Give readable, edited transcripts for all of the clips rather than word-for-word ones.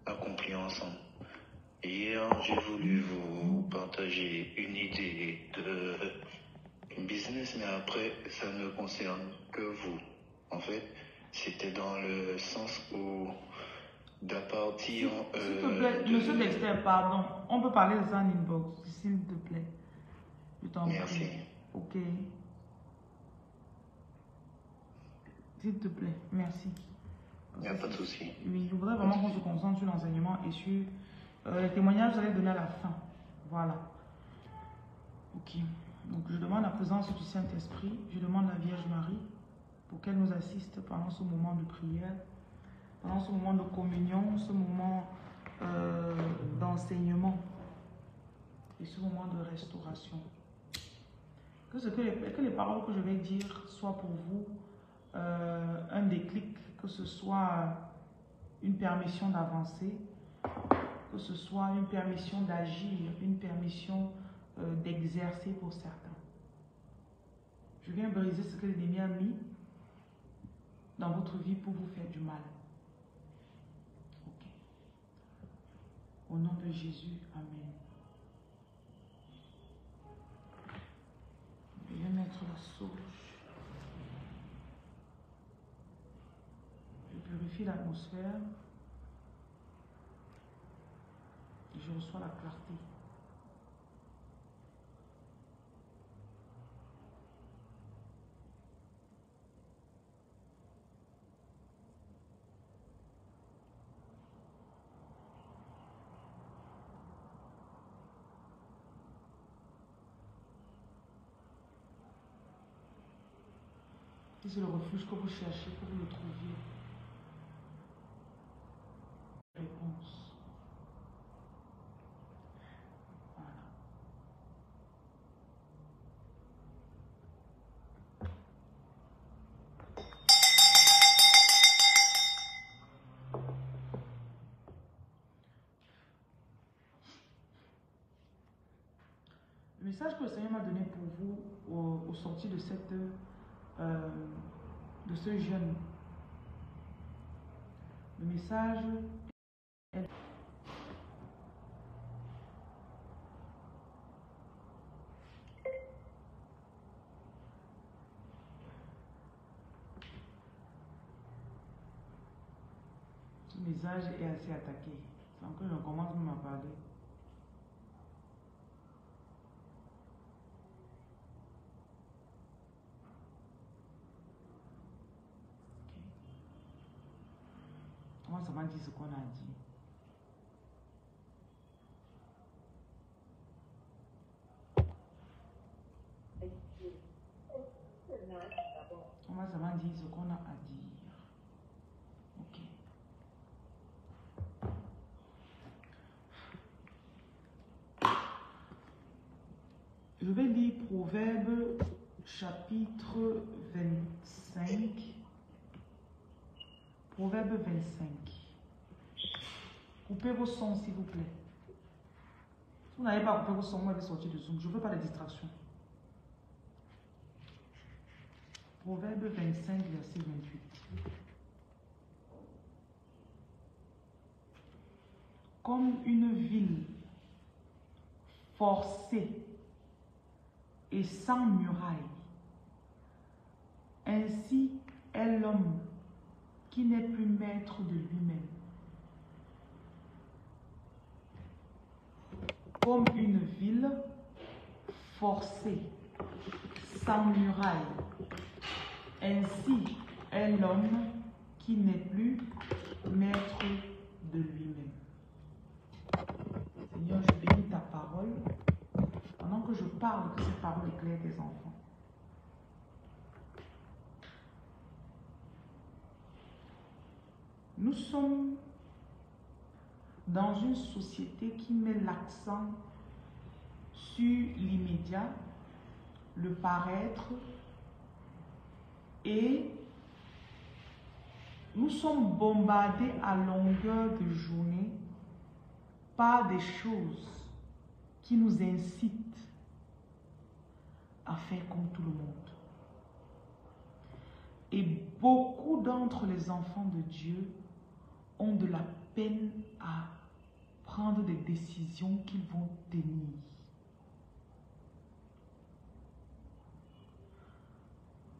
accompli ensemble. Hier, j'ai voulu vous partager une idée de business, mais après, ça ne concerne que vous. En fait, c'était dans le sens où d'appartir... S'il te plaît, monsieur Dexter, pardon. On peut parler de ça en inbox, s'il te plaît. Je t'en prie. Merci. Ok. S'il te plaît, merci. Il n'y a pas de souci. Oui, je voudrais vraiment qu'on se concentre sur l'enseignement et sur les témoignages que vous allez donner à la fin. Voilà. Ok. Donc, je demande la présence du Saint-Esprit. Je demande la Vierge Marie pour qu'elle nous assiste pendant ce moment de prière, pendant ce moment de communion, ce moment d'enseignement et ce moment de restauration. Que les paroles que je vais dire soient pour vous un déclic, que ce soit une permission d'avancer, que ce soit une permission d'agir, une permission d'exercer pour certains. Je viens briser ce que l'ennemi a mis dans votre vie pour vous faire du mal. Ok. Au nom de Jésus, amen. Je vais mettre la sauge. Je purifie l'atmosphère. Je reçois la clarté. Si c'est le refuge que vous cherchez, que vous le trouviez. Réponse. Voilà. Le message que le Seigneur m'a donné pour vous au sortir de ce jeûne. Le message est... Ce message est assez attaqué. Sans que je commence même à parler. Moi, ça m'a dit ce qu'on a dit. Moi, ça m'a dit ce qu'on a à dire. Ok. Je vais lire Proverbe chapitre 25. Proverbe 25. Coupez vos sons, s'il vous plaît. Si vous n'avez pas coupé vos sons, vous m'avez sorti de Zoom. Je ne veux pas de distraction. Proverbe 25, verset 28. Comme une ville forcée et sans muraille, ainsi est l'homme qui n'est plus maître de lui-même. Comme une ville forcée, sans muraille, ainsi est l'homme qui n'est plus maître de lui-même. Seigneur, je bénis ta parole, pendant que je parle, que cette parole éclaire tes enfants. Nous sommes dans une société qui met l'accent sur l'immédiat, le paraître, et nous sommes bombardés à longueur de journée par des choses qui nous incitent à faire comme tout le monde. Et beaucoup d'entre les enfants de Dieu ont de la peine à prendre des décisions qu'ils vont tenir.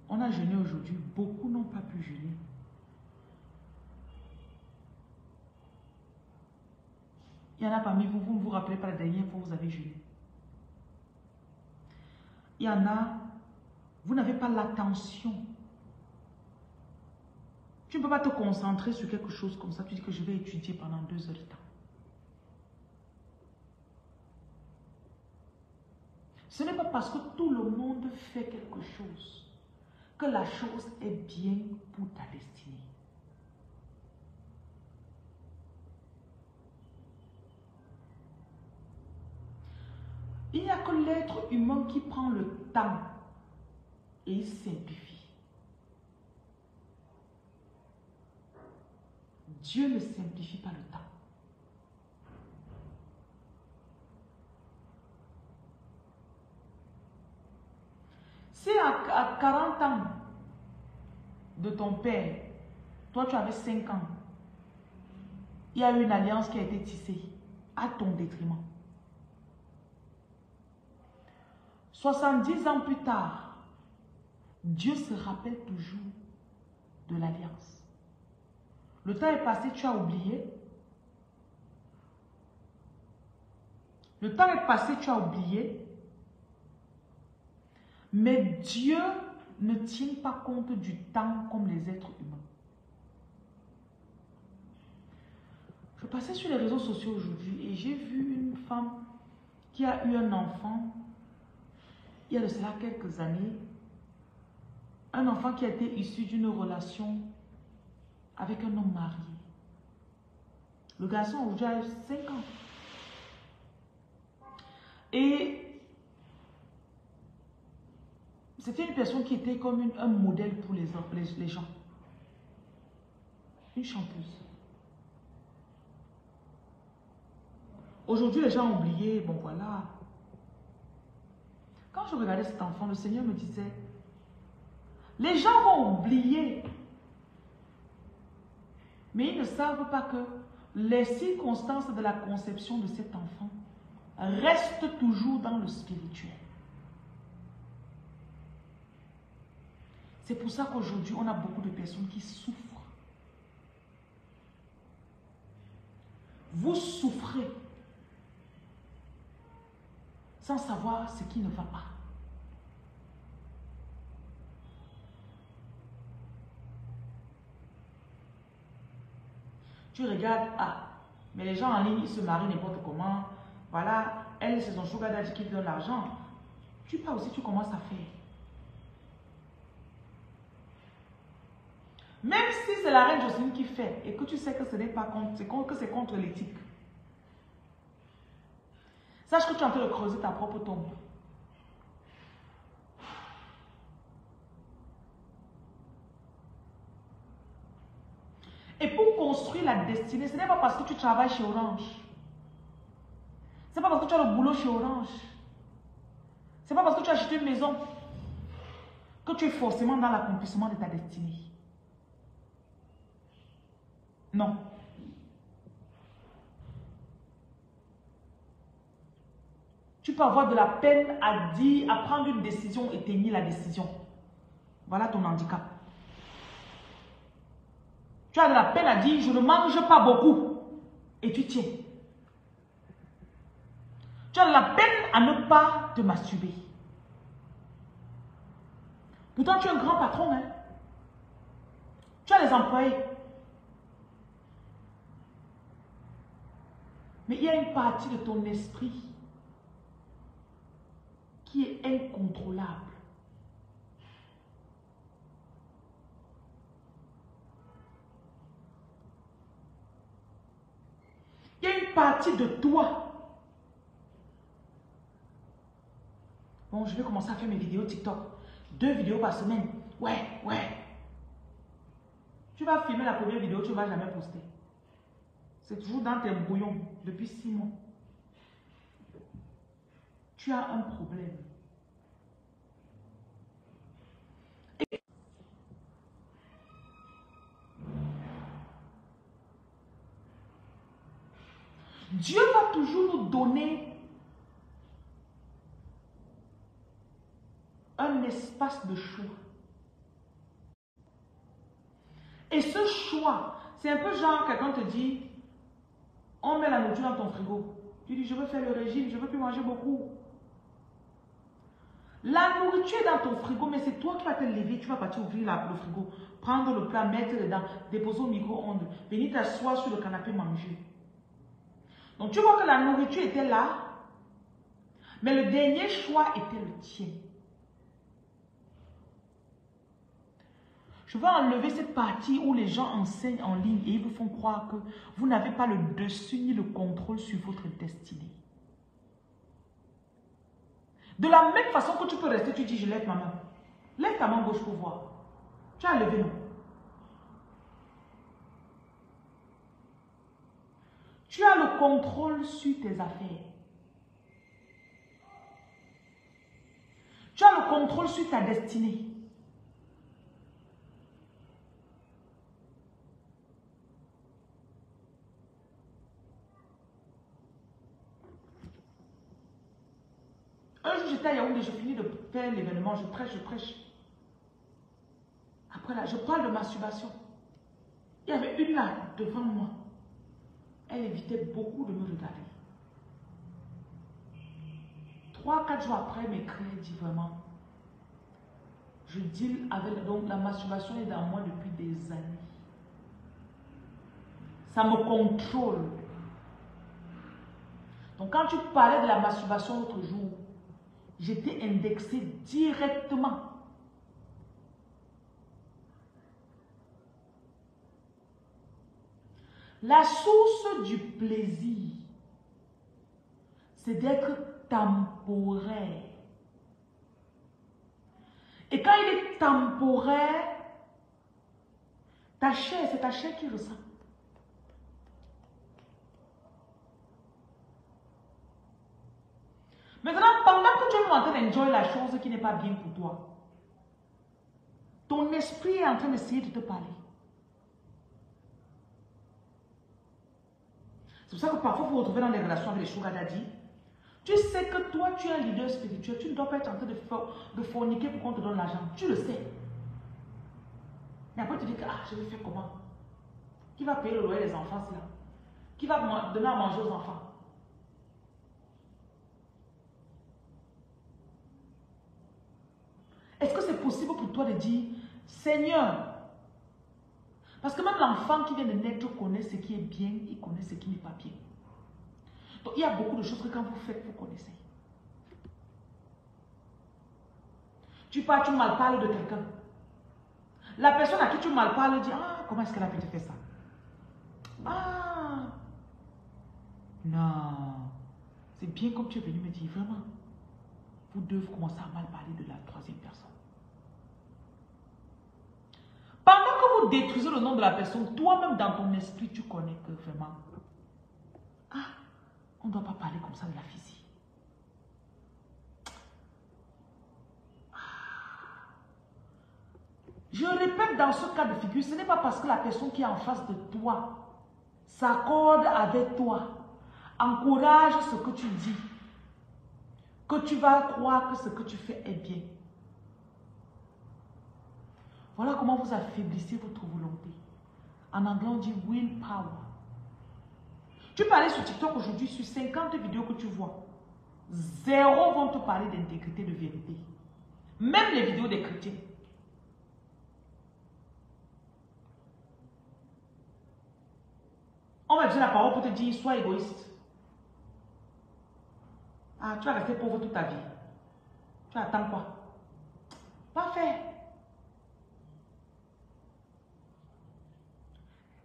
On a jeûné aujourd'hui, beaucoup n'ont pas pu jeûner. Il y en a parmi vous, vous ne vous rappelez pas la dernière fois que vous avez jeûné. Il y en a, vous n'avez pas l'attention. Tu ne peux pas te concentrer sur quelque chose comme ça. Tu dis que je vais étudier pendant 2 heures de temps. Ce n'est pas parce que tout le monde fait quelque chose que la chose est bien pour ta destinée. Il n'y a que l'être humain qui prend le temps et il simplifie. Dieu ne simplifie pas le temps. Si à 40 ans de ton père, toi tu avais 5 ans, il y a eu une alliance qui a été tissée à ton détriment. 70 ans plus tard, Dieu se rappelle toujours de l'alliance. Le temps est passé, tu as oublié. Le temps est passé, tu as oublié. Mais Dieu ne tient pas compte du temps comme les êtres humains. Je passais sur les réseaux sociaux aujourd'hui et j'ai vu une femme qui a eu un enfant il y a de cela quelques années. Un enfant qui a été issu d'une relation avec un homme marié. Le garçon aujourd'hui a 5 ans. Et c'était une personne qui était comme un modèle pour les gens. Une chanteuse. Aujourd'hui, les gens ont oublié, bon voilà. Quand je regardais cet enfant, le Seigneur me disait, les gens vont oublier. Mais ils ne savent pas que les circonstances de la conception de cet enfant restent toujours dans le spirituel. C'est pour ça qu'aujourd'hui, on a beaucoup de personnes qui souffrent. Vous souffrez sans savoir ce qui ne va pas. Tu regardes, ah, mais les gens en ligne, ils se marient n'importe comment. Voilà, elle, c'est son sugar daddy qui donne l'argent. Tu pars aussi, tu commences à faire. Même si c'est la reine Jocelyne qui fait et que tu sais que ce n'est pas contre, que c'est contre l'éthique. Sache que tu es en train de creuser ta propre tombe. Et pour construire la destinée, ce n'est pas parce que tu travailles chez Orange. Ce n'est pas parce que tu as le boulot chez Orange. Ce n'est pas parce que tu as acheté une maison que tu es forcément dans l'accomplissement de ta destinée. Non. Tu peux avoir de la peine à dire, à prendre une décision et tenir la décision. Voilà ton handicap. Tu as de la peine à dire, je ne mange pas beaucoup. Et tu tiens. Tu as de la peine à ne pas te masturber. Pourtant, tu es un grand patron. Hein? Tu as les employés. Mais il y a une partie de ton esprit qui est incontrôlable. Il y a une partie de toi. Bon, je vais commencer à faire mes vidéos TikTok. 2 vidéos par semaine. Ouais. Tu vas filmer la première vidéo, tu ne vas jamais poster. C'est toujours dans tes brouillons depuis 6 mois. Tu as un problème. Dieu va toujours nous donner un espace de choix. Et ce choix, c'est un peu genre quelqu'un te dit, on met la nourriture dans ton frigo. Tu dis, je veux faire le régime, je veux plus manger beaucoup. La nourriture est dans ton frigo, mais c'est toi qui vas te lever, tu vas partir ouvrir le frigo, prendre le plat, mettre dedans, déposer au micro-ondes, venir t'asseoir sur le canapé, manger. Donc tu vois que la nourriture était là, mais le dernier choix était le tien. Je vais enlever cette partie où les gens enseignent en ligne et ils vous font croire que vous n'avez pas le dessus ni le contrôle sur votre destinée. De la même façon que tu peux rester, tu dis, je lève ma main. Lève ta main gauche pour voir. Tu as levé, non? Tu as le contrôle sur tes affaires. Tu as le contrôle sur ta destinée. Un jour, j'étais à Yaoundé, je finis de faire l'événement, je prêche. Après là, je parle de masturbation. Il y avait une là, devant moi. Elle évitait beaucoup de me regarder. 3-4 jours après, elle m'écrit, elle dit vraiment, je deal avec, donc la masturbation est dans moi depuis des années. Ça me contrôle. Donc quand tu parlais de la masturbation l'autre jour, j'étais indexée directement. La source du plaisir, c'est d'être temporaire. Et quand il est temporaire, ta chair, c'est ta chair qui ressent. Maintenant, pendant que tu es en train d'enjoyer la chose qui n'est pas bien pour toi, ton esprit est en train d'essayer de te parler. C'est pour ça que parfois vous vous retrouvez dans des relations avec les sugar daddy. Tu sais que toi, tu es un leader spirituel. Tu ne dois pas être en train de forniquer pour qu'on te donne l'argent. Tu le sais. Mais après, tu dis que je vais faire comment? Qui va payer le loyer des enfants, là? Qui va donner à manger aux enfants? Est-ce que c'est possible pour toi de dire, Seigneur, parce que même l'enfant qui vient de naître connaît ce qui est bien, il connaît ce qui n'est pas bien. Donc il y a beaucoup de choses que quand vous faites, vous connaissez. Tu pars, tu mal parles de quelqu'un. La personne à qui tu mal parles dit, comment est-ce qu'elle a pu te faire ça? Non. C'est bien comme tu es venu me dire, vraiment. Vous devez commencer à mal parler de la troisième personne. Pendant que vous détruisez le nom de la personne, toi-même dans ton esprit, tu connais que vraiment, on ne doit pas parler comme ça de la physique. Je répète, dans ce cas de figure, ce n'est pas parce que la personne qui est en face de toi s'accorde avec toi, encourage ce que tu dis, que tu vas croire que ce que tu fais est bien. Voilà comment vous affaiblissez votre volonté. En anglais, on dit willpower. Tu peux aller sur TikTok aujourd'hui, sur 50 vidéos que tu vois. 0 vont te parler d'intégrité, de vérité. Même les vidéos des chrétiens. On va dire la parole pour te dire, sois égoïste. Tu vas rester pauvre toute ta vie. Tu attends quoi? Parfait.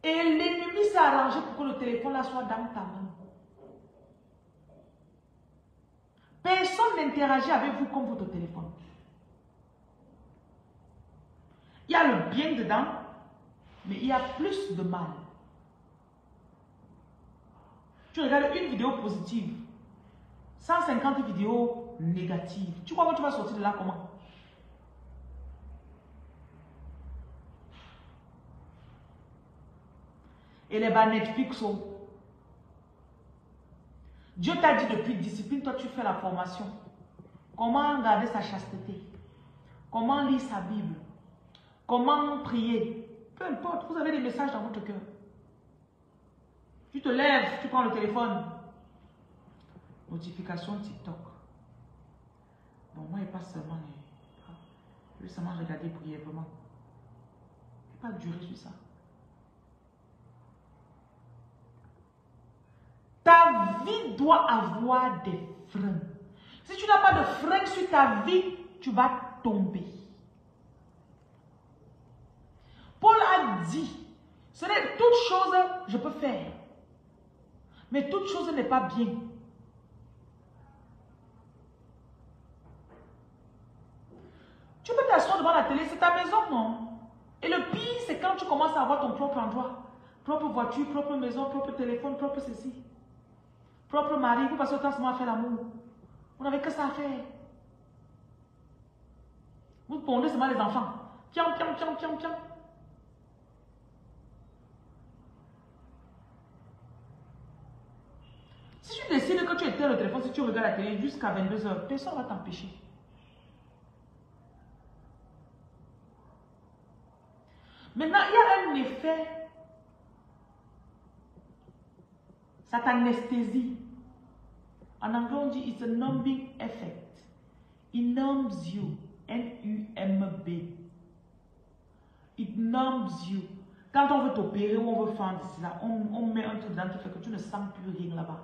Et l'ennemi s'est arrangé pour que le téléphone là soit dans ta main. Personne n'interagit avec vous comme votre téléphone. Il y a le bien dedans, mais il y a plus de mal. Tu regardes une vidéo positive, 150 vidéos négatives. Tu crois que tu vas sortir de là comment? Et les bas Netflix, Dieu t'a dit depuis discipline, toi tu fais la formation. Comment garder sa chasteté? Comment lire sa Bible? Comment prier? Peu importe, vous avez des messages dans votre cœur. Tu te lèves, tu prends le téléphone. Notification TikTok. Bon, moi, il pas seulement. Je vais seulement regarder brièvement. Je ne vais pas durer sur ça. Ta vie doit avoir des freins. Si tu n'as pas de freins sur ta vie, tu vas tomber. Paul a dit, ce n'est toute chose je peux faire. Mais toute chose n'est pas bien. Tu peux t'asseoir devant la télé, c'est ta maison, non? Et le pire, c'est quand tu commences à avoir ton propre endroit. Propre voiture, propre maison, propre téléphone, propre ceci. Propre mari, vous passez autant seulement à faire l'amour. Vous n'avez que ça à faire. Vous pondez seulement les enfants. Tiens, tiens, tiens, tiens, tiens. Si tu décides que tu éteins le téléphone, si tu regardes la télé jusqu'à 22h, personne ne va t'empêcher. Maintenant, il y a un effet. Ça t'anesthésie. En anglais, on dit it's a numbing effect. It numbs you. N-U-M-B. It numbs you. Quand on veut t'opérer ou on veut faire cela, on met un truc dedans qui fait que tu ne sens plus rien là-bas.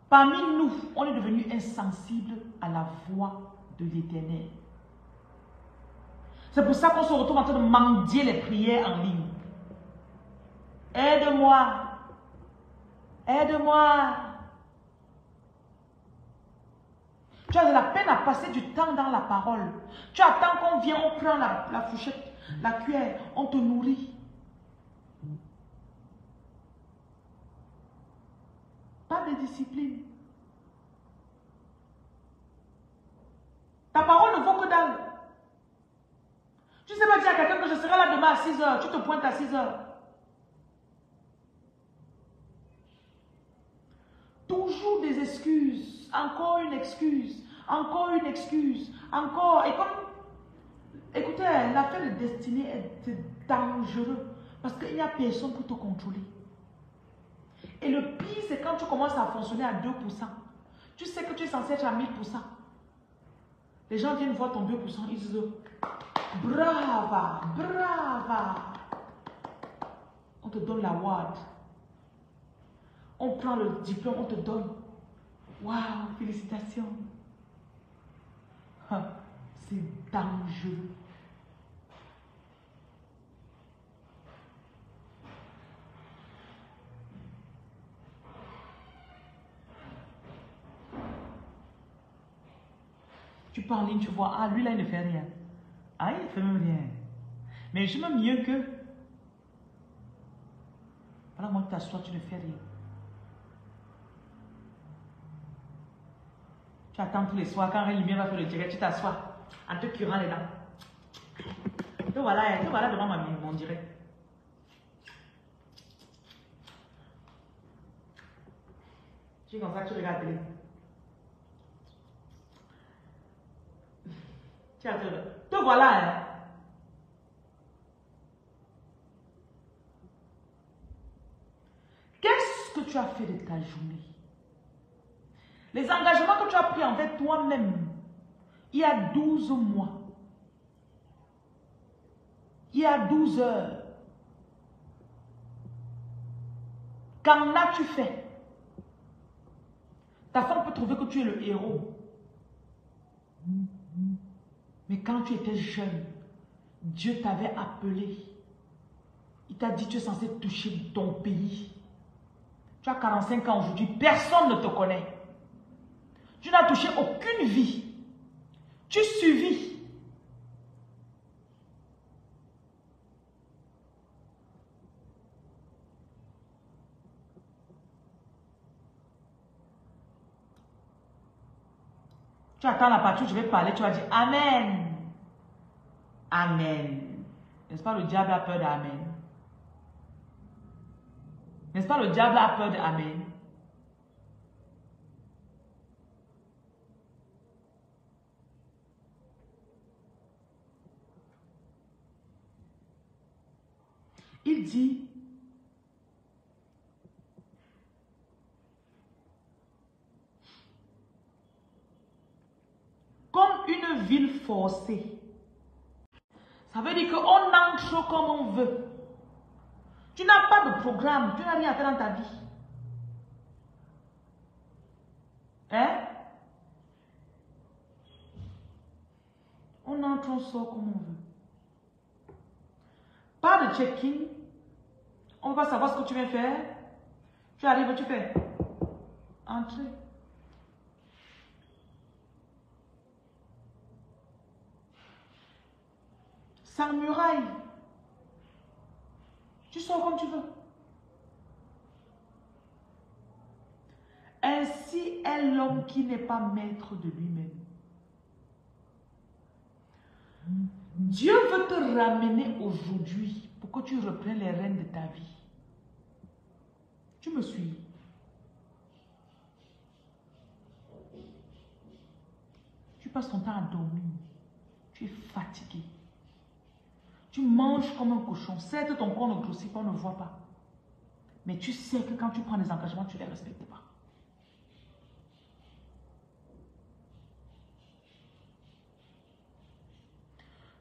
Parmi nous, on est devenu insensible à la voix de l'Éternel. C'est pour ça qu'on se retrouve en train de mendier les prières en ligne. Aide-moi. Aide-moi. Tu as de la peine à passer du temps dans la parole. Tu attends qu'on vienne, on prend la fourchette, la cuillère, on te nourrit. Pas de discipline. Ta parole ne vaut que dalle. Tu sais pas dire à quelqu'un que je serai là demain à 6h. Tu te pointes à 6h. Toujours des excuses. Encore une excuse. Encore une excuse. Encore. Et comme... Écoutez, l'affaire de destinée est dangereux. Parce qu'il n'y a personne pour te contrôler. Et le pire, c'est quand tu commences à fonctionner à 2%. Tu sais que tu es censé être à 1000%. Les gens viennent voir ton 2%. Ils disent... Brava, brava. On te donne la ward. On prend le diplôme, on te donne. Waouh, félicitations. C'est dangereux. Tu pars en ligne, tu vois, ah, lui là, il ne fait rien. Ah, il ne fait même rien. Mais je suis même mieux que... Voilà, moi, tu t'assois, tu ne fais rien. Tu attends tous les soirs, quand Rémi va faire le direct, tu t'assois en te curant les dents. Te voilà devant mon direct. Tu es comme ça, tu regardes la télé. Te voilà, hein. Qu'est-ce que tu as fait de ta journée? Les engagements que tu as pris envers toi-même, il y a 12 mois, il y a 12 heures, qu'en as-tu fait? Ta femme peut trouver que tu es le héros. Mais quand tu étais jeune, Dieu t'avait appelé. Il t'a dit, tu es censé toucher ton pays. Tu as 45 ans aujourd'hui, personne ne te connaît. Tu n'as touché aucune vie. Tu suivis. Tu attends la partie où je vais parler, tu vas dire Amen. Amen. N'est-ce pas le diable a peur d'Amen? N'est-ce pas le diable a peur d'Amen? Il dit, comme une ville forcée. Ça veut dire qu'on entre comme on veut. Tu n'as pas de programme, tu n'as rien à faire dans ta vie. Hein? On entre, on sort comme on veut. Pas de check-in. On ne va pas savoir ce que tu viens faire. Tu arrives, tu fais. Entrez. Sans muraille. Tu sors comme tu veux. Ainsi est l'homme qui n'est pas maître de lui-même. Dieu veut te ramener aujourd'hui pour que tu reprennes les rênes de ta vie. Tu me suis? Tu passes ton temps à dormir. Tu es fatigué. Tu manges comme un cochon. Certes, ton corps ne grossit pas, on ne voit pas. Mais tu sais que quand tu prends des engagements, tu ne les respectes pas.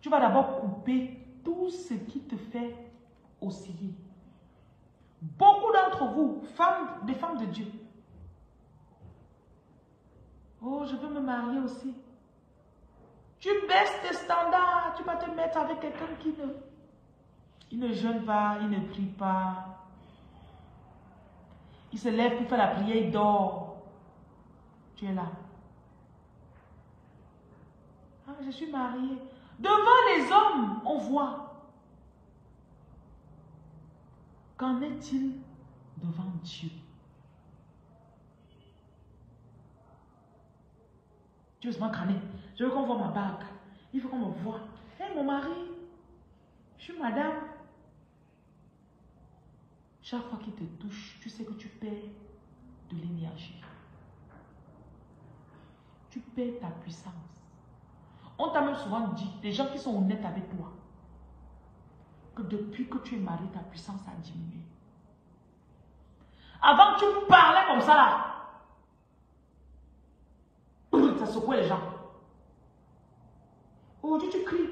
Tu vas d'abord couper tout ce qui te fait osciller. Beaucoup d'entre vous, des femmes de Dieu. Oh, je veux me marier aussi. Tu baisses tes standards. Tu vas te mettre avec quelqu'un qui ne jeûne pas, il ne prie pas. Il se lève pour faire la prière, il dort. Tu es là. Ah, je suis mariée. Devant les hommes, on voit. Qu'en est-il devant Dieu? Tu veux seulement crâner. Je veux qu'on voit ma bague. Il faut qu'on me voie. Hé, mon mari, je suis madame. Chaque fois qu'il te touche, tu sais que tu perds de l'énergie. Tu perds ta puissance. On t'a même souvent dit, les gens qui sont honnêtes avec toi, que depuis que tu es marié, ta puissance a diminué. Avant, tu parlais comme ça là. Ça secouait les gens. Aujourd'hui, tu cries.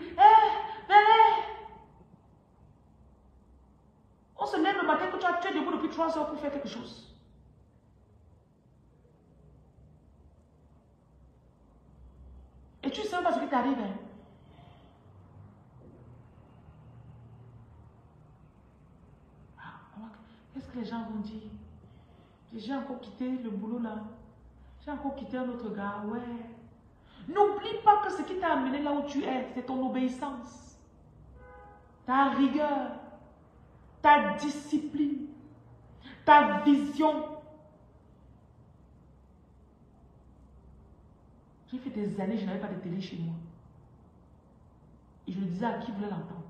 On se lève le matin que tu es debout depuis 3 heures pour faire quelque chose. Et tu sais pas ce qui t'arrive. Hein? Qu'est-ce que les gens vont dire? J'ai encore quitté le boulot là. J'ai encore quitté un autre gars. Ouais. N'oublie pas que ce qui t'a amené là où tu es, c'est ton obéissance. Ta rigueur. Ta discipline. Ta vision. J'ai fait des années, je n'avais pas de télé chez moi. Et je le disais à qui voulait l'entendre.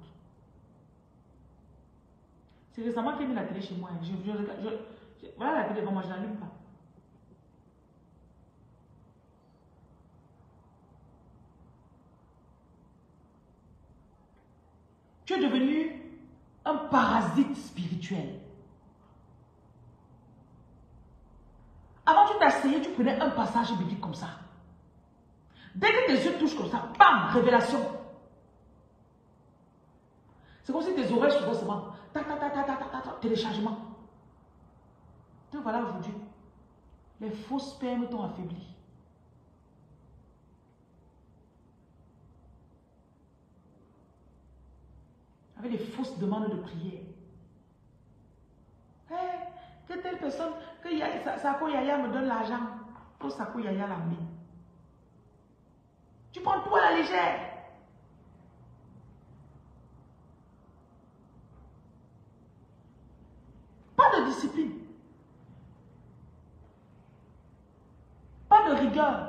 C'est récemment qu'il a mis la télé chez moi. Voilà la télé devant moi, je n'allume pas. Tu es devenu un parasite spirituel. Avant, tu t'asseyais, tu prenais un passage biblique comme ça. Dès que tes yeux touchent comme ça, bam, révélation. C'est comme si tes oreilles s'ouvraient seulement. Téléchargement. Te voilà aujourd'hui. Les faux spermes t'ont affaibli. Avec des fausses demandes de prière. Hey, que telle personne, que Sako Yaya me donne l'argent. Pour Sako Yaya la mine. Tu prends tout à la légère. Pas de discipline. Pas de rigueur.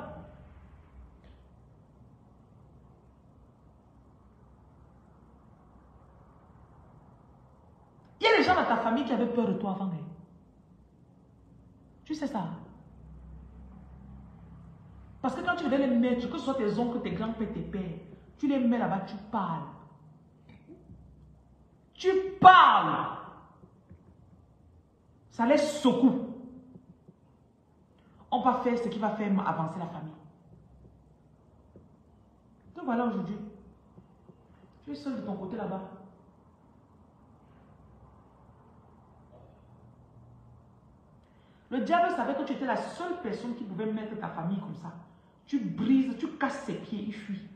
Il y a des gens dans ta famille qui avaient peur de toi avant. Hein. Tu sais ça. Parce que quand tu devais les mettre, que ce soit tes oncles, tes grands-pères, tes pères, tu les mets là-bas, tu parles. Tu parles. Ça les secoue. On va faire ce qui va faire avancer la famille. Donc voilà aujourd'hui. Tu es seul de ton côté là-bas. Le diable savait que tu étais la seule personne qui pouvait mettre ta famille comme ça. Tu brises, tu casses ses pieds, il fuit.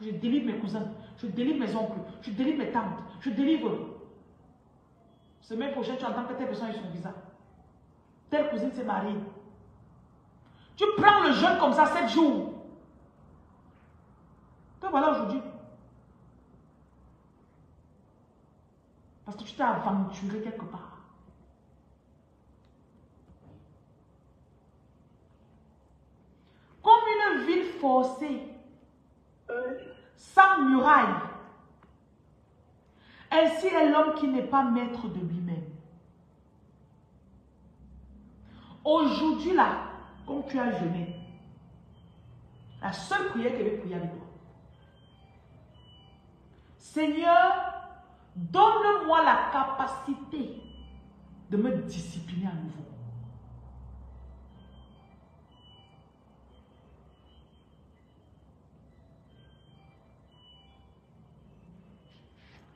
Je délivre mes cousins, je délivre mes oncles, je délivre mes tantes, je délivre. Semaine prochaine, tu entends que telle personne a eu son visa. Telle cousine s'est mariée. Tu prends le jeûne comme ça 7 jours. Donc voilà aujourd'hui. Parce que tu t'es aventuré quelque part. Comme une ville forcée, sans muraille. Ainsi est l'homme qui n'est pas maître de lui-même. Aujourd'hui là, comme tu as jeûné, la seule prière que je vais prier avec toi. Seigneur, donne-moi la capacité de me discipliner à nouveau.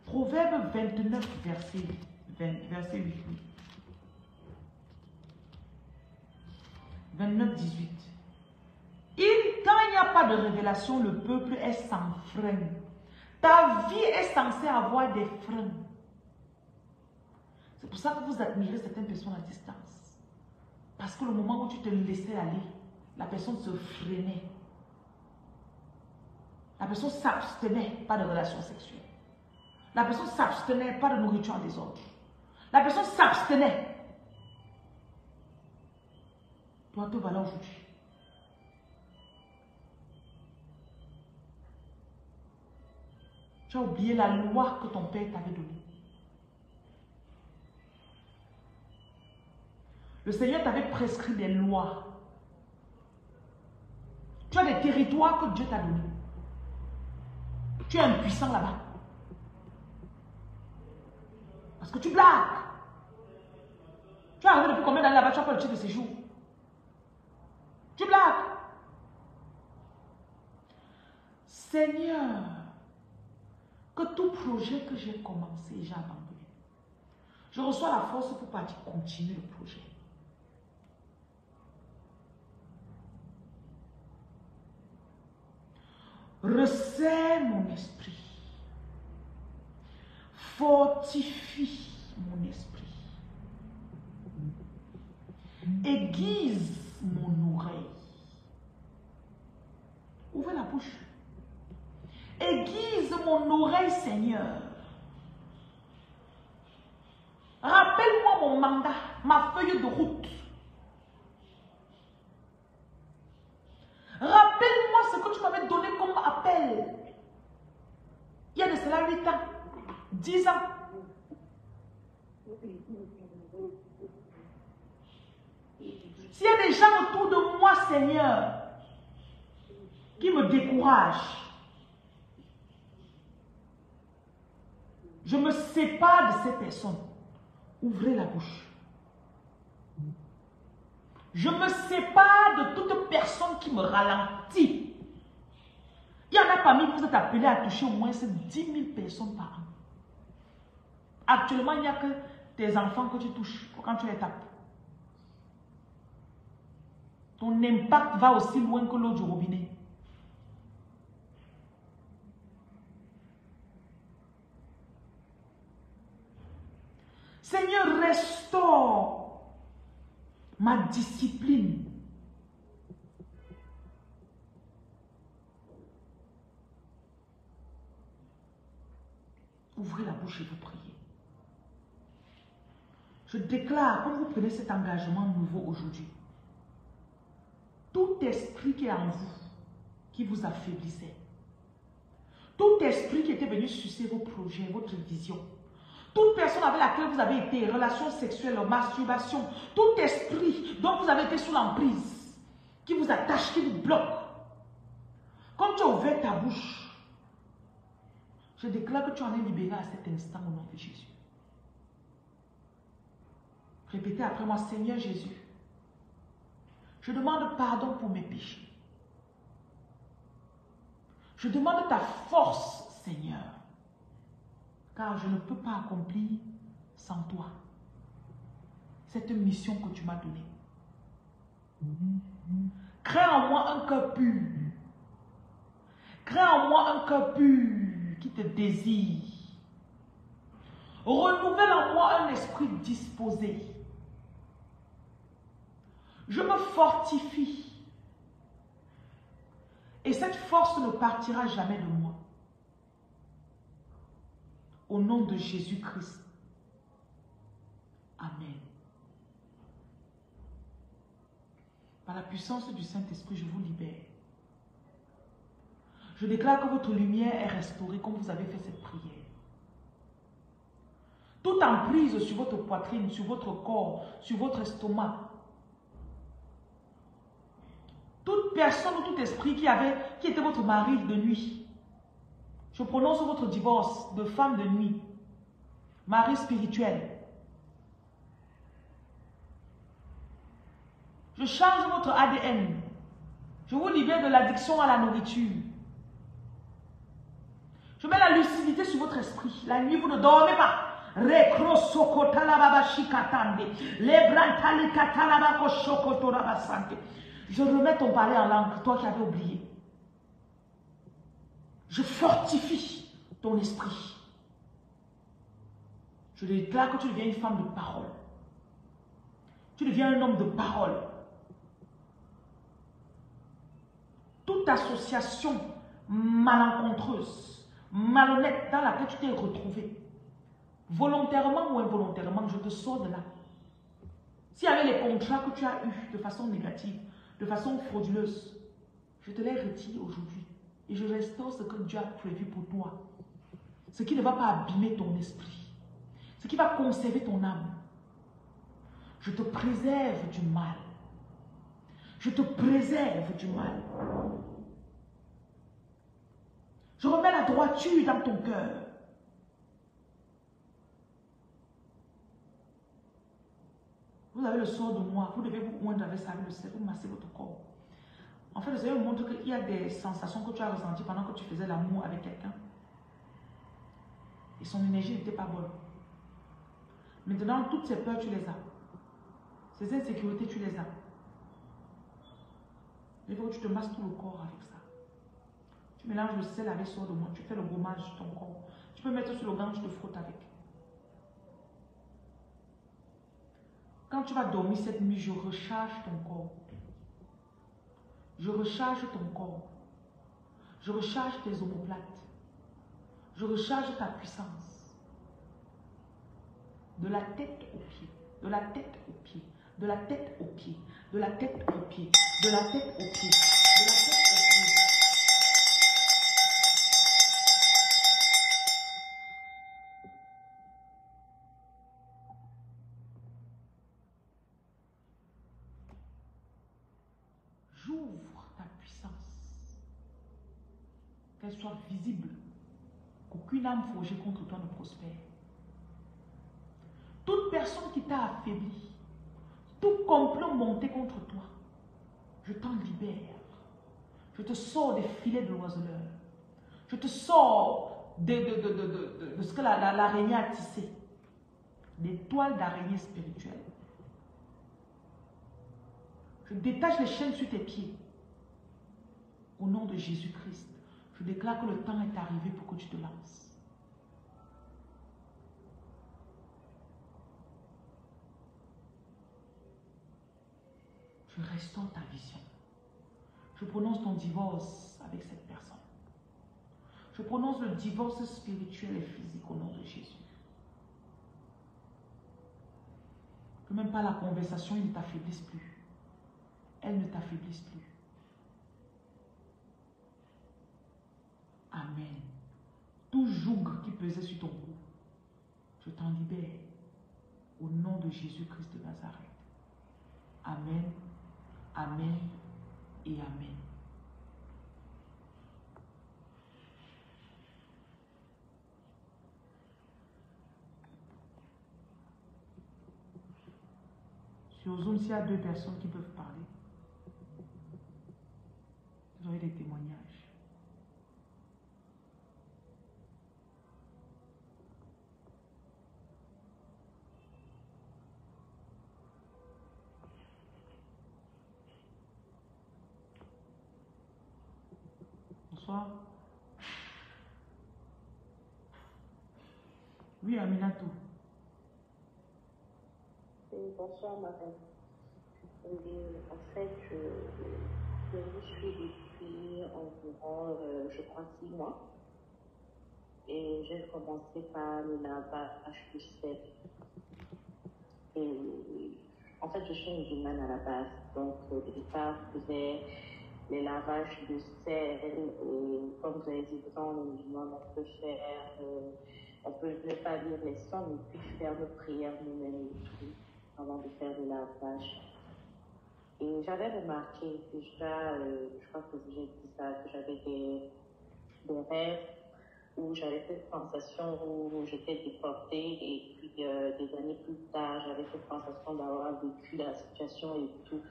Proverbe 29, verset 8. 29, 18. Quand il n'y a pas de révélation, le peuple est sans frein. Ta vie est censée avoir des freins. C'est pour ça que vous admirez certaines personnes à distance. Parce que le moment où tu te laissais aller, la personne se freinait. La personne s'abstenait pas de relations sexuelles. La personne s'abstenait pas de nourriture en désordre. La personne s'abstenait. Toi, te voilà aujourd'hui. Tu as oublié la loi que ton père t'avait donnée. Le Seigneur t'avait prescrit des lois. Tu as des territoires que Dieu t'a donnés. Tu es impuissant là-bas. Parce que tu blagues. Tu es arrivé depuis combien d'années là-bas, tu n'as pas le titre de séjour. Tu blagues. Seigneur, que tout projet que j'ai commencé, j'ai abandonné. Je reçois la force pour partir continuer le projet. Resserre mon esprit. Fortifie mon esprit. Aiguise mon oreille. Ouvrez la bouche. Aiguise mon oreille, Seigneur. Rappelle-moi mon mandat, ma feuille de route. Rappelle-moi ce que tu m'avais donné comme appel. Il y a de cela 8 ans, 10 ans. S'il y a des gens autour de moi, Seigneur, qui me découragent, je me sépare de ces personnes. Ouvrez la bouche. Je me sépare de toute personne qui me ralentit. Il y en a parmi vous, vous êtes appelés à toucher au moins 10 000 personnes par an. Actuellement, il n'y a que tes enfants que tu touches quand tu les tapes. Ton impact va aussi loin que l'eau du robinet. Seigneur, restaure ma discipline. Ouvrez la bouche et vous priez. Je déclare, comme vous prenez cet engagement nouveau aujourd'hui, tout esprit qui est en vous, qui vous affaiblissait, tout esprit qui était venu sucer vos projets, votre vision, toute personne avec laquelle vous avez été, relations sexuelles, masturbation, tout esprit dont vous avez été sous l'emprise, qui vous attache, qui vous bloque, quand tu as ouvert ta bouche, Je déclare que tu en es libéré à cet instant au nom de Jésus. Répétez après moi, Seigneur Jésus, je demande pardon pour mes péchés. Je demande ta force, Seigneur, car je ne peux pas accomplir sans toi cette mission que tu m'as donnée. Crée en moi un cœur pur. Crée en moi un cœur pur qui te désire. Renouvelle en moi un esprit disposé. Je me fortifie. Et cette force ne partira jamais de moi. Au nom de Jésus-Christ. Amen. Par la puissance du Saint-Esprit, je vous libère. Je déclare que votre lumière est restaurée comme vous avez fait cette prière. Toute emprise sur votre poitrine, sur votre corps, sur votre estomac. Toute personne ou tout esprit qui était votre mari de nuit. Je prononce votre divorce de femme de nuit. Mari spirituel. Je change votre ADN. Je vous libère de l'addiction à la nourriture. Je mets la lucidité sur votre esprit. La nuit, vous ne dormez pas. Je remets ton palais en langue, toi qui avais oublié. Je fortifie ton esprit. Je déclare que tu deviens une femme de parole. Tu deviens un homme de parole. Toute association malencontreuse, malhonnête dans laquelle tu t'es retrouvé, volontairement ou involontairement, je te sors de là. S'il y avait les contrats que tu as eus de façon négative, de façon frauduleuse, je te les retire aujourd'hui. Et je restaure ce que Dieu a prévu pour toi. Ce qui ne va pas abîmer ton esprit. Ce qui va conserver ton âme. Je te préserve du mal. Je te préserve du mal. Je remets la droiture dans ton cœur. Vous avez le sort de moi. Vous devez vous oindre avec ça, avec le sel, vous massez votre corps. En fait, le Seigneur montre qu'il y a des sensations que tu as ressenties pendant que tu faisais l'amour avec quelqu'un. Et son énergie n'était pas bonne. Maintenant, toutes ces peurs, tu les as. Ces insécurités, tu les as. Il faut que tu te masses tout le corps avec ça. Tu mélanges le sel avec sort de moi. Tu fais le gommage sur ton corps. Tu peux mettre sur le gant, tu te frottes avec. Quand tu vas dormir cette nuit, je recharge ton corps. Je recharge ton corps. Je recharge tes omoplates. Je recharge ta puissance. De la tête aux pieds. De la tête aux pieds. De la tête aux pieds. De la tête aux pieds. De la tête aux pieds. De la tête aux pieds. J'ouvre ta puissance. Qu'elle soit visible. Qu'aucune âme forgée contre toi ne prospère. Toute personne qui t'a affaibli, tout complot monté contre toi, je t'en libère. Je te sors des filets de l'oiseleur. Je te sors de ce que l'araignée a tissé. Des toiles d'araignée spirituelle. Je détache les chaînes sur tes pieds. Au nom de Jésus-Christ, je déclare que le temps est arrivé pour que tu te lances. Je restaure ta vision. Je prononce ton divorce avec cette personne. Je prononce le divorce spirituel et physique au nom de Jésus. Que même pas la conversation, il ne t'affaiblisse plus. Elle ne t'affaiblisse plus. Amen. Tout joug qui pesait sur ton cou, je t'en libère. Au nom de Jésus-Christ de Nazareth. Amen. Amen et Amen. 。Sur Zoom, s'il y a deux personnes qui peuvent parler, vous aurez des témoignages. Bonsoir. Oui, Aminatou. Bonsoir, madame. En fait, je vous suis depuis environ, je crois, 6 mois. Et j'ai commencé par le lavage du sel. Et en fait, je suis musulmane à la base. Donc, au départ, je faisais les lavages de sel. Comme vous avez dit, dans les musulmans, on peut faire, on peut ne pas lire les sons, mais puis faire nos prières nous-mêmes avant de faire le lavage. Et j'avais remarqué déjà, je crois que vous avez dit ça, que j'avais des rêves où j'avais cette sensation où j'étais déportée et puis des années plus tard, j'avais cette sensation d'avoir vécu la situation et tout.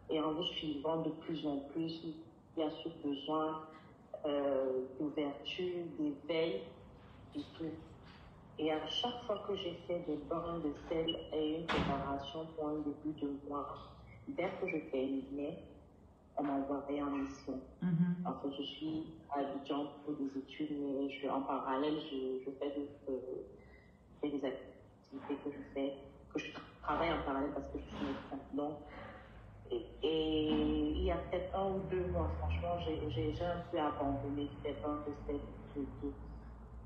Et en vous suivant de plus en plus, il y a ce besoin d'ouverture, d'éveil et tout. Et à chaque fois que j'ai fait des bains de sel et une préparation pour un début de mois, dès que je terminais, on m'envoyait en mission. En fait, je suis à Abidjan pour des études, mais en parallèle, je fais des activités que je travaille en parallèle parce que je suis médecin. Donc, et il y a peut-être 1 ou 2 mois, franchement, j'ai un peu abandonné ces bains de sel et tout.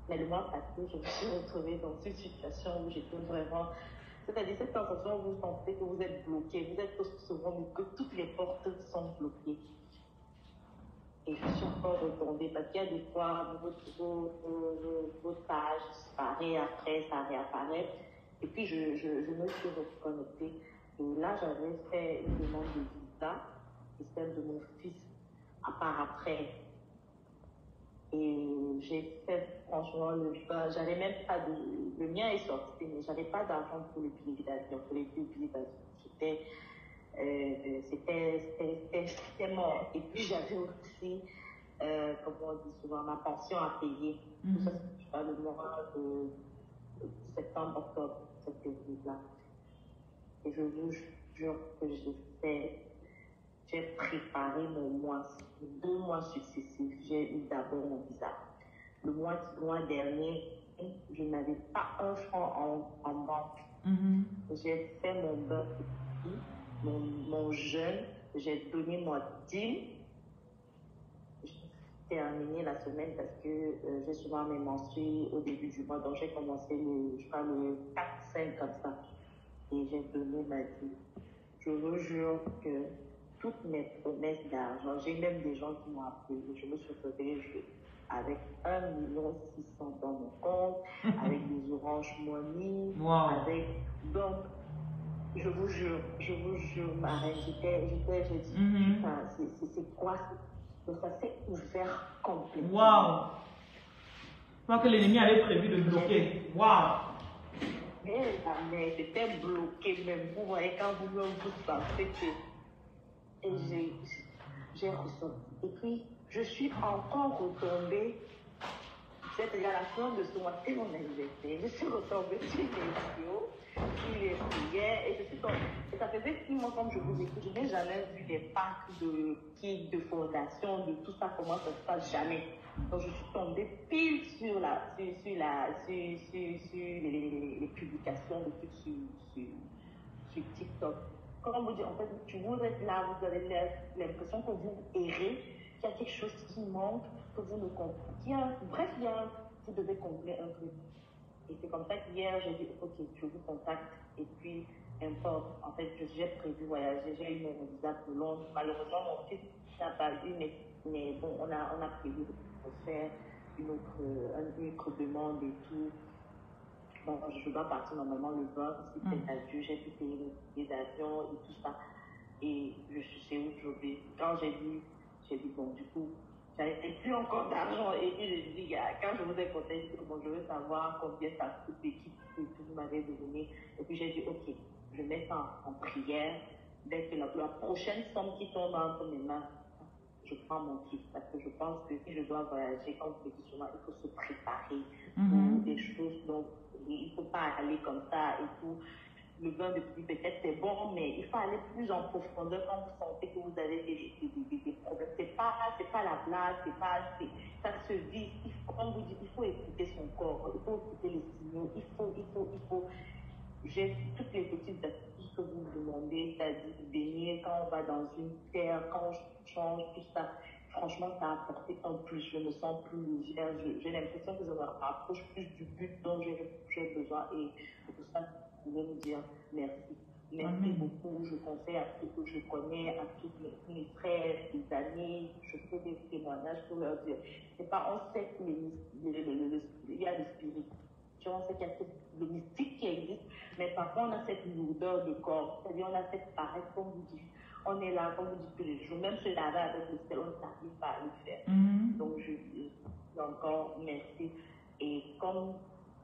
Mais le mois passé, je me suis retrouvée dans une situation où j'étais vraiment... C'est-à-dire cette sensation où vous sentez que vous êtes bloqué, vous êtes souvent que toutes les portes sont bloquées. Et je suis encore retombée parce qu'il y a des fois, votre page disparaît, après ça réapparaît. Et puis je me suis reconnectée. Et là, j'avais fait une demande de visa, et celle de mon fils, à part après. Et j'ai fait franchement j'avais même pas le mien est sorti, mais j'avais pas d'argent pour le billet d'avion, pour les 2 billets d'avion. C'était mort. Et puis j'avais aussi, comme on dit souvent, ma pension à payer. Tout ça, c'est le mois de septembre, octobre, cette période-là. Et je vous jure que j'ai préparé mon mois, 2 mois successifs. J'ai eu d'abord mon visa. Le mois dernier, je n'avais pas un franc en banque. J'ai fait mon bain, mon jeûne, j'ai donné mon dîme. J'ai terminé la semaine parce que j'ai souvent mes menstrues au début du mois. Donc j'ai commencé le 4-5 comme ça. Et j'ai donné ma dîme. Je vous jure que toutes mes promesses d'argent, j'ai même des gens qui m'ont appelé. Je me suis retrouvée avec 1,6 million dans mon compte, avec des Orange Money, donc, je vous jure, ma reine, j'ai dit, putain, c'est quoi? Donc ça s'est ouvert complètement. Waouh! Je crois que l'ennemi avait prévu de bloquer. Waouh! Mais c'était bloqué même. Vous voyez, quand vous sentez que... Et j'ai ressenti. Et puis, je suis encore retombée. C'est-à-dire à la fin de ce mois, c'est mon anniversaire. Je suis retombée sur les vidéos, sur les prières, et ça faisait 6 mois comme je vous écoute. Je n'ai jamais vu des packs de kits, de fondation, de tout ça, comment ça se passe, jamais. Donc je suis tombée pile sur les publications de trucs sur TikTok. Comme vous dites, en fait, vous êtes là, vous avez l'impression que vous errez, qu'il y a quelque chose qui manque, que vous ne comprenez. Bref, vous devez combler un truc. Et c'est comme ça qu'hier, j'ai dit, ok, je vous contacte. Et puis, importe. En fait, j'ai prévu voyager, j'ai eu mon visa pour Londres. Malheureusement, mon fils n'a pas eu, mais bon, on a prévu de faire une autre demande et tout. Bon, je dois partir normalement le 20, si c'est à Dieu, j'ai pu payer les billets d'avion et tout ça. Et je suis chez où aujourd'hui. Quand j'ai dit, bon, du coup, j'avais plus encore d'argent. Et puis, j'ai dit, quand je vous ai contacté, bon, je veux savoir combien ça coûte l'équipe que vous m'avez donné. Et puis, j'ai dit, ok, je mets ça en prière. Dès que la prochaine somme qui tombe entre mes mains, je prends mon titre. Parce que je pense que si je dois voyager, comme je dis souvent, il faut se préparer pour des choses. Donc, il ne faut pas aller comme ça et tout. Le bain de pluie, peut-être c'est bon, mais il faut aller plus en profondeur quand vous sentez que vous avez des problèmes. C'est pas la blague, ça se vit. Comme vous dites, il faut écouter son corps, il faut écouter les signaux, il faut. J'ai toutes les petites astuces que vous me demandez, c'est-à-dire baigner quand on va dans une terre, quand on change, tout ça. Franchement, ça a apporté un plus. Je me sens plus légère. J'ai l'impression que je me rapproche plus du but dont j'ai besoin. Et c'est pour ça que je voulais vous dire merci. Merci beaucoup. Je conseille à ceux que je connais, à tous mes frères, mes amis. Je fais des témoignages pour leur dire. C'est pas, on sait qu'il y a le spirit. On sait qu'il y a le mystique qui existe, mais parfois on a cette lourdeur de corps, c'est-à-dire on a cette paresse, comme vous dites, on est là, comme vous dites, tous les jours, même se laver avec le sel, on n'arrive pas à le faire. Donc je dis encore merci. Et comme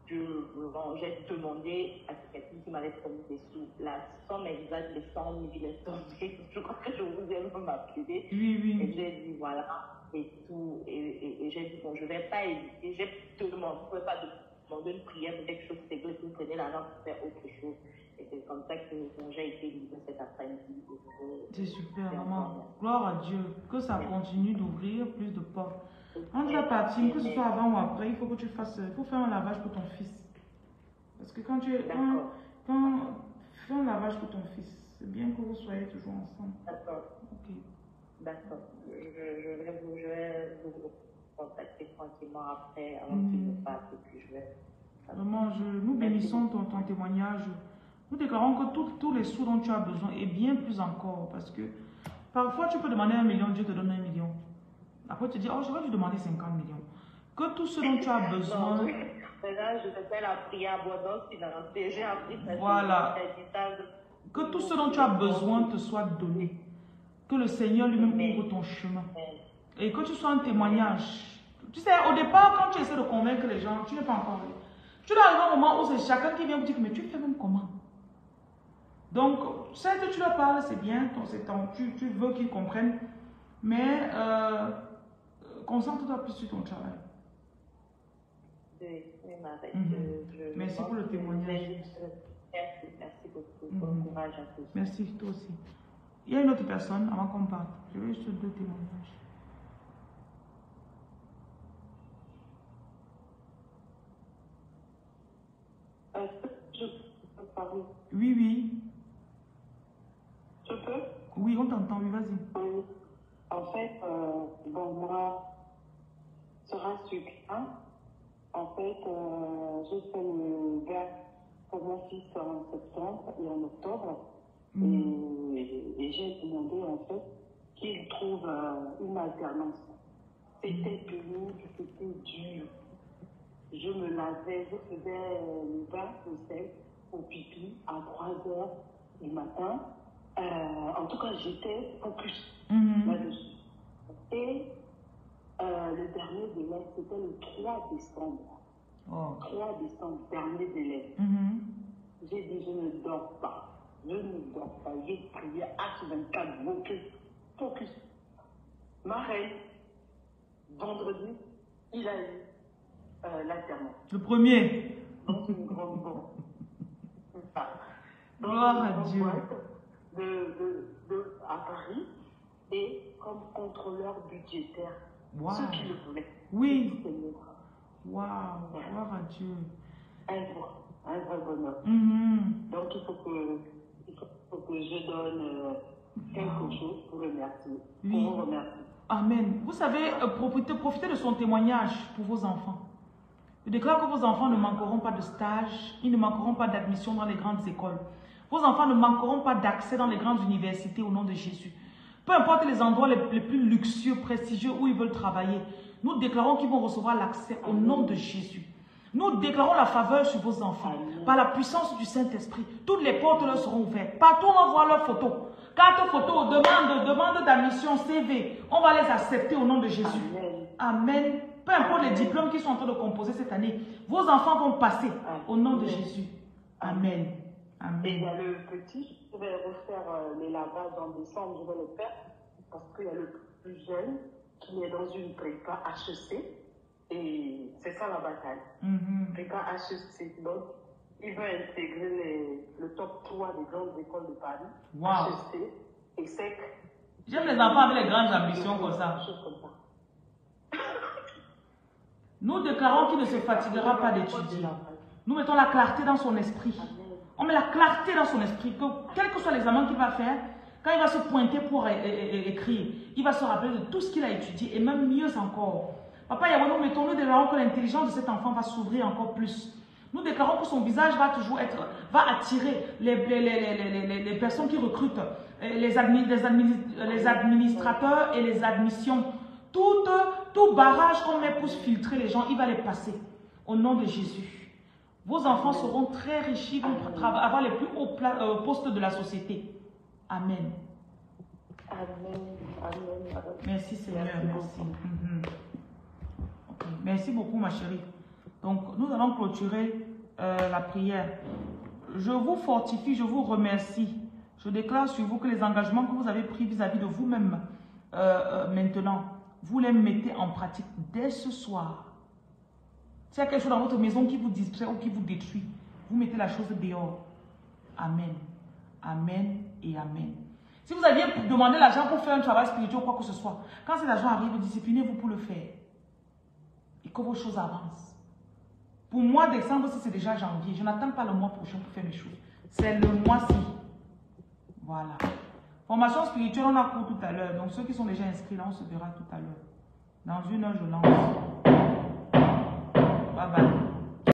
j'ai demandé à quelqu'un qui m'avait promis des sous, la somme exacte, les 100 000 est tombée, je crois que je vous ai même appelé, et j'ai dit voilà, et tout, et j'ai dit bon, je ne vais pas hésiter, j'ai demandé, je ne pouvais pas demander une prière pour quelque chose, c'est que vous prenez la langue pour faire autre chose. Et c'est comme ça que j'ai été libre cet après-midi. C'est super, maman. Gloire à Dieu. Que ça continue d'ouvrir plus de portes. Quand tu vas partir, que ce soit avant ou après, il faut que tu fasses, il faut faire un lavage pour ton fils. Parce que quand tu fais un lavage pour ton fils, c'est bien que vous soyez toujours ensemble. D'accord. Ok. D'accord. Je vais vous contacter tranquillement après, avant qu'il me passe, et puis je vais... Vraiment, nous bénissons ton témoignage. Nous déclarons que tous les sous dont tu as besoin, et bien plus encore, parce que parfois tu peux demander 1 million, Dieu te donne 1 million. Après tu te dis, oh, je vais lui demander 50 millions. Que tout ce dont tu as besoin... Non, oui. Là, je fais la prière abondance financière. J'ai appris ça. Voilà. Que tout ce dont tu as besoin te soit donné. Que le Seigneur lui-même ouvre ton chemin. Et que tu sois un témoignage. Tu sais, au départ, quand tu essaies de convaincre les gens, tu n'es pas encore... Tu dois arriver à un moment où c'est chacun qui vient me dire, mais tu fais même comment? Donc, celle que tu leur parles, c'est bien, tu veux qu'ils comprennent, mais concentre-toi plus sur ton travail. Oui, Marie. Merci pour le témoignage. Merci beaucoup. Bon courage à tous. Merci, toi aussi. Il y a une autre personne avant qu'on parte. Je vais juste 2 témoignages. Je peux parler? Oui. Je peux? Oui, on t'entend, oui, vas-y. En fait, moi, ce rassure. En fait, j'ai fait le gars pour mon fils en septembre et en octobre. Et j'ai demandé, en fait, qu'il trouve une alternance. C'était pénible, c'était dur. Je me lavais, je faisais le bain au sel, au pipi, à 3 heures du matin. En tout cas, j'étais focus là-dessus. Et le dernier délai, c'était le 3 décembre. 3 décembre, dernier délai. J'ai dit, je ne dors pas. Je ne dors pas. J'ai prié H24, focus. Ma reine, vendredi, il a eu l'alternance. Le premier. Donc, une grande bombe. C'est ça. Gloire à Dieu. À Paris, et comme contrôleur budgétaire. Wow. Ceux qui le voulaient. Oui. Waouh, gloire à Dieu. Un vrai bonheur. Donc, il faut que je donne quelque chose pour remercier. Oui. Pour vous remercier. Amen. Vous savez, profitez de son témoignage pour vos enfants. Je déclare que vos enfants ne manqueront pas de stage, ils ne manqueront pas d'admission dans les grandes écoles. Vos enfants ne manqueront pas d'accès dans les grandes universités au nom de Jésus. Peu importe les endroits les plus luxueux, prestigieux où ils veulent travailler, nous déclarons qu'ils vont recevoir l'accès au nom de Jésus. Nous déclarons la faveur sur vos enfants. Par la puissance du Saint-Esprit, toutes les portes leur seront ouvertes. Partout on va voir leurs photos. Carte photo, demande d'admission, CV. On va les accepter au nom de Jésus. Amen. Peu importe les diplômes qu'ils sont en train de composer cette année, vos enfants vont passer au nom de Jésus. Amen. Amen. Et il y a le petit, je vais refaire les lavages en décembre, je vais le faire parce qu'il y a le plus jeune qui est dans une prépa HEC et c'est ça la bataille. Prépa HEC, donc il veut intégrer le top 3 des grandes écoles de Paris, HEC et SEC. J'aime les enfants avec les grandes ambitions comme ça. Nous déclarons qu'il ne se fatiguera pas d'étudier. Nous mettons la clarté dans son esprit. On met la clarté dans son esprit que quel que soit l'examen qu'il va faire, quand il va se pointer pour écrire, il va se rappeler de tout ce qu'il a étudié et même mieux encore. Papa Yahweh, nous déclarons que l'intelligence de cet enfant va s'ouvrir encore plus. Nous déclarons que son visage va toujours va attirer les personnes qui recrutent, les administrateurs et les admissions. Tout barrage qu'on met pour filtrer les gens, il va les passer. Au nom de Jésus. Vos enfants seront très riches, ils vont avoir les plus hauts postes de la société. Amen. Amen. Merci Seigneur, merci. Okay. Merci beaucoup ma chérie. Donc nous allons clôturer la prière. Je vous fortifie, je vous remercie. Je déclare sur vous que les engagements que vous avez pris vis-à-vis de vous-même maintenant, vous les mettez en pratique dès ce soir. S'il y a quelque chose dans votre maison qui vous distrait ou qui vous détruit, vous mettez la chose dehors. Amen. Amen et Amen. Si vous aviez demandé l'argent pour faire un travail spirituel ou quoi que ce soit, quand cet argent arrive, disciplinez-vous pour le faire. Et que vos choses avancent. Pour moi, décembre, si c'est déjà janvier, je n'attends pas le mois prochain pour faire mes choses. C'est le mois-ci. Voilà. Formation spirituelle, on a cours tout à l'heure. Donc ceux qui sont déjà inscrits, là, on se verra tout à l'heure. Dans 1 heure, je lance. Bye bye.